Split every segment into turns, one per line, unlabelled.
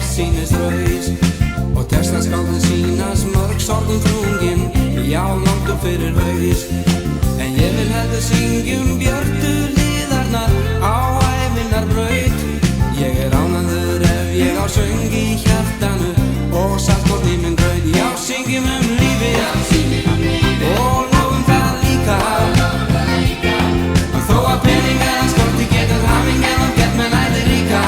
sýnist raus og textaskáldin sýnast mörg sorgum þrungin, já, langt fyrir haus. En ég vil heldur syngjum björtu hliðarnar á ævinnar braut. Ég ánægður ef ég á söng í hjartanu og saltkorn í minn graut. Já, syngjum lífið og lofum það líka, þó að peningana skorti getur hamingjan gert menn æði ríka.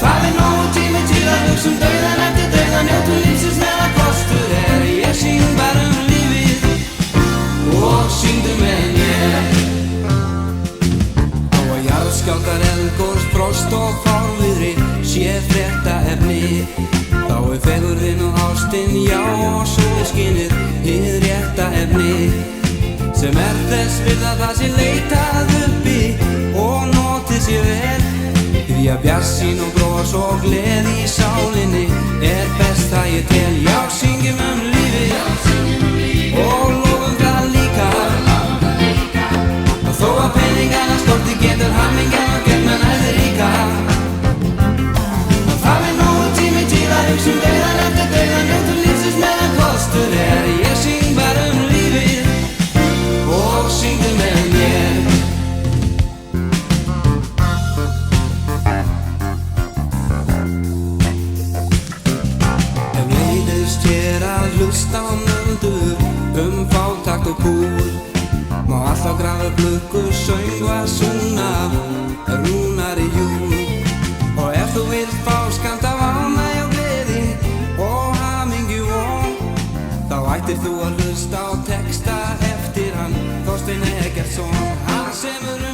Það nógu tími til að hugsa dauðan eftir dauðan, njótum lífsins meðan kostur er. Ég syng bara lífið og syngdu með mér. Á að jarðskjálftar, eldgos, frost og fárviðri sé fréttaefni, þá fegurðin og ástin, já, og sólskinið hið rétta efni, sem þess virði að það sé leitað uppi og notið sé vel. Því að bjartsýn og bros og gleði í sálinni best það ég tel. Já, syngjum lífið og lofum það líka, þó að peningana skorti getur hamingjan gert menn æði ríka. Það nógu tími til að hugsa dauðan eftir dauðan, njótum lífsins meðan kostur er. Ég syng bara lífið og syngdu með mér. Ef leiðist hér að hlusta á nöldur fátakt og kúl, má alltaf grafa blökkur, söngva, sunna, rúnar í júl. Og ef þú vilt fá skammt af ánægju og gleði og hamingju þá ættir þú að hlusta á texta eftir hann Þorstein Eggertsson, hann semur